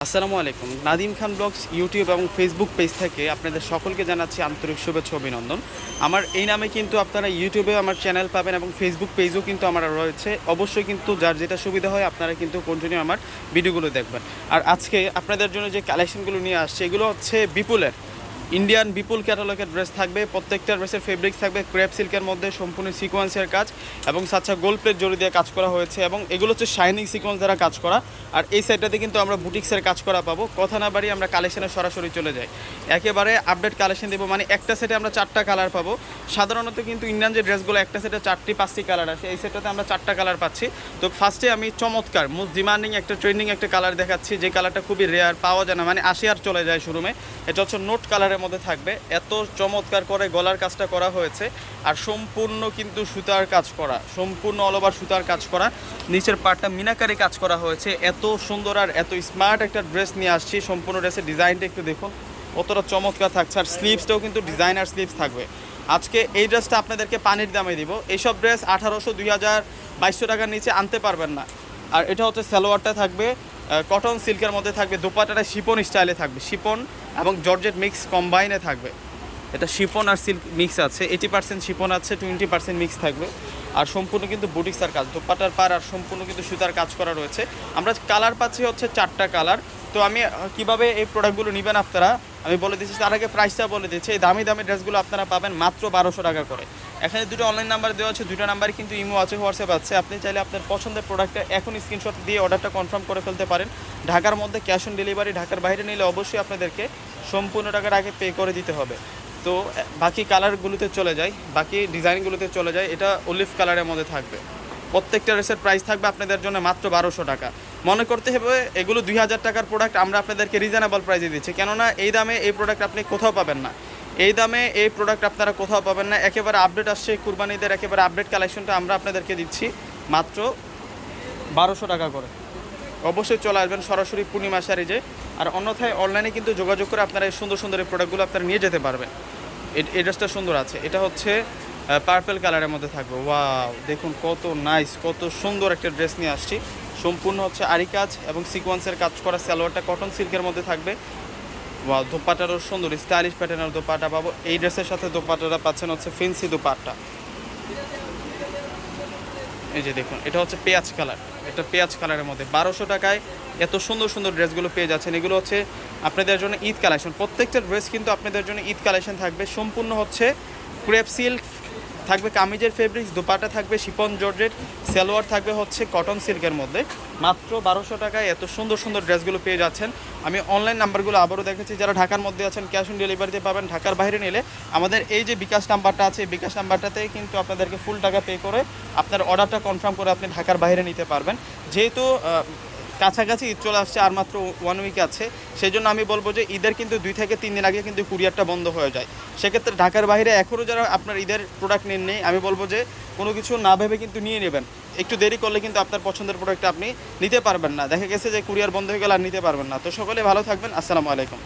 আসসালামু আলাইকুম। নাদিম খান blogs YouTube এবং ফেসবুক পেজ থেকে আপনাদের সকলকে জানাচ্ছি আন্তরিক শুভেচ্ছা অভিনন্দন। আমার এই নামে কিন্তু আপনারা ইউটিউবে আমার চ্যানেল পাবেন এবং ফেসবুক পেজও কিন্তু আমার রয়েছে। অবশ্যই কিন্তু যার যেটা সুবিধা হয় আপনারা কিন্তু কন্টিনিউ আমার ভিডিওগুলো দেখবেন। আর আজকে আপনাদের জন্য যে কালেকশনগুলো নিয়ে আসছে এগুলো হচ্ছে বিপুলের ইন্ডিয়ান বিপুল ক্যাটালগের ড্রেস থাকবে। প্রত্যেকটা ড্রেসের ফেব্রিক্স থাকবে ক্রেপ সিল্কের মধ্যে, সম্পূর্ণ সিকোয়েন্সের কাজ এবং সাচ্চা গোল্ড প্লেট জড়ি দিয়ে কাজ করা হয়েছে এবং এগুলো হচ্ছে শাইনিং সিকোয়েন্স দ্বারা কাজ করা। আর এই সাইডটাতে কিন্তু আমরা বুটিক্সের কাজ করা পাবো। কথা না বাড়ি আমরা কালেকশনে সরাসরি চলে যাই, একেবারে আপডেট কালেকশন দেবো। মানে একটা সেটে আমরা 4টা কালার পাবো। সাধারণত কিন্তু ইন্ডিয়ান যে ড্রেসগুলো একটা সেটে 4টি-5টি কালার আছে, এই সেটটাতে আমরা 4টা কালার পাচ্ছি। তো ফার্স্টে আমি চমৎকার মোস্ট ডিমান্ডিং একটা ট্রেন্ডিং একটা কালার দেখাচ্ছি, যে কালারটা খুবই রেয়ার, পাওয়া যায় না, মানে আসি আর চলে যায় শোরুমে। এটা হচ্ছে নোট কালারের মধ্যে থাকবে। এত চমৎকার করে গলার কাজটা করা হয়েছে আর সম্পূর্ণ কিন্তু সুতার কাজ করা, সম্পূর্ণ অল ওভার সুতার কাজ করা। নিচের পার্টটা মিনাকারি কাজ করা হয়েছে। এত সুন্দর আর এত স্মার্ট একটা ড্রেস নিয়ে আসছি। সম্পূর্ণ ড্রেসের ডিজাইনটা একটু দেখুন, কতটা চমৎকার থাকছে। আর স্লিভসটাও কিন্তু ডিজাইনার স্লিভস থাকবে। আজকে এই ড্রেসটা আপনাদেরকে পানির দামে দিব। এইসব ড্রেস 1800, 2000, 2200 টাকার নিচে আনতে পারবেন না। আর এটা হচ্ছে সালোয়ারটা থাকবে কটন সিল্কের মধ্যে থাকবে, দোপাট্টাটা শিপন স্টাইলে থাকবে, শিপন এবং জর্জেট মিক্স কম্বাইনে থাকবে। এটা শিপন আর সিল্ক মিক্স আছে, 80% শিপন আছে, 20% মিক্স থাকবে। আর সম্পূর্ণ কিন্তু বুটিক্সের কাজ, দোপাট্টার পার আর সম্পূর্ণ কিন্তু সুতার কাজ করা রয়েছে। আমরা কালার পাচ্ছি হচ্ছে 4টা কালার। তো আমি কিভাবে এই প্রোডাক্টগুলো নেবেন আপনারা আমি বলে দিচ্ছি। তার আগে প্রাইসটা বলে দিচ্ছি। এই দামি দামি ড্রেসগুলো আপনারা পাবেন মাত্র 1200 টাকা করে। এখানে দুটো অনলাইন নাম্বার দেওয়া আছে, দুটো নাম্বারই কিন্তু ইমো আছে, হোয়াটসঅ্যাপ আছে। আপনি চাইলে আপনার পছন্দের প্রোডাক্টটা এখন স্ক্রিনশট দিয়ে অর্ডারটা কনফার্ম করে ফেলতে পারেন। ঢাকার মধ্যে ক্যাশ অন ডেলিভারি, ঢাকার বাইরে নিলে অবশ্যই আপনাদেরকে সম্পূর্ণ টাকার আগে পে করে দিতে হবে। তো বাকি কালারগুলোতে চলে যায়, বাকি ডিজাইনগুলোতে চলে যায়। এটা অলিভ কালারের মধ্যে থাকবে। প্রত্যেকটা ড্রেসের প্রাইস থাকবে আপনাদের জন্য মাত্র 1200 টাকা। মনে করতে হবে এগুলো 2000 টাকার প্রোডাক্ট, আমরা আপনাদেরকে রিজনেবল প্রাইসে দিচ্ছি। কেননা এই দামে এই প্রোডাক্ট আপনি কোথাও পাবেন না। এই দামে এই প্রোডাক্ট আপনারা কোথাও পাবেন না। একেবারে আপডেট আসছে কুরবানিদের, একেবারে আপডেট কালেকশনটা আমরা আপনাদেরকে দিচ্ছি মাত্র 1200 টাকা করে। অবশ্যই চলে আসবেন সরাসরি পূর্ণিমা শাড়িজে। আর অন্যথায় অনলাইনে কিন্তু যোগাযোগ করে আপনারা এই সুন্দর সুন্দর এই প্রোডাক্টগুলো আপনারা নিয়ে যেতে পারবেন। এই ড্রেসটা সুন্দর আছে, এটা হচ্ছে পার্পল কালারের মধ্যে থাকবে। ওয়াও, দেখুন কত নাইস, কত সুন্দর একটা ড্রেস নিয়ে আসছি। সম্পূর্ণ হচ্ছে আরি কাজ এবং সিকোয়েন্সের কাজ করা। সালোয়ারটা কটন সিল্কের মধ্যে থাকবে। ওয়াও, দোপাট্টারও সুন্দর স্টাইলিশ প্যাটার্নের দোপাট্টা পাবো। এই ড্রেসের সাথে দোপাট্টাটা পাচ্ছেন হচ্ছে ফেন্সি দোপাট্টা। এই যে দেখুন, এটা হচ্ছে পেঁয়াজ কালার, এটা পেঁয়াজ কালারের মধ্যে 1200 টাকায় এত সুন্দর সুন্দর ড্রেসগুলো পেয়ে যাচ্ছেন। এগুলো হচ্ছে আপনাদের জন্য ঈদ কালেকশন। প্রত্যেকটা ড্রেস কিন্তু আপনাদের জন্য ঈদ কালেকশন থাকবে। সম্পূর্ণ হচ্ছে ক্রেপ সিল্ক থাকবে, কামিজের ফেব্রিক্স, দোপাট্টা থাকবে শিপন জর্জেট, সালোয়ার থাকবে হচ্ছে কটন সিল্কের মধ্যে। মাত্র 1200 টাকায় এত সুন্দর সুন্দর ড্রেসগুলো পেয়ে যাচ্ছেন। আমি অনলাইন নাম্বারগুলো আবারও দেখেছি, যারা ঢাকার মধ্যে আছেন ক্যাশ অন ডেলিভারিতে পাবেন। ঢাকার বাইরে নিলে আমাদের এই যে বিকাশ নাম্বারটা আছে, এই বিকাশ নাম্বারটাতে কিন্তু আপনাদেরকে ফুল টাকা পে করে আপনার অর্ডারটা কনফার্ম করে আপনি ঢাকার বাইরে নিতে পারবেন। যেহেতু কাছাকাছি ঈদ চলে আসছে, আর মাত্র 1 উইক আছে, সেই জন্য আমি বলবো যে ঈদের কিন্তু 2 থেকে 3 দিন আগে কিন্তু কুরিয়ারটা বন্ধ হয়ে যায়। সেক্ষেত্রে ঢাকার বাইরে এখনও যারা আপনার ঈদের প্রোডাক্ট নেননি, আমি বলবো যে কোনো কিছু না ভেবে কিন্তু নিয়ে নেবেন। একটু দেরি করলে কিন্তু আপনার পছন্দের প্রোডাক্টটা আপনি নিতে পারবেন না। দেখা গেছে যে কুরিয়ার বন্ধ হয়ে গেলে আর নিতে পারবেন না। তো সকলে ভালো থাকবেন। আসসালামু আলাইকুম।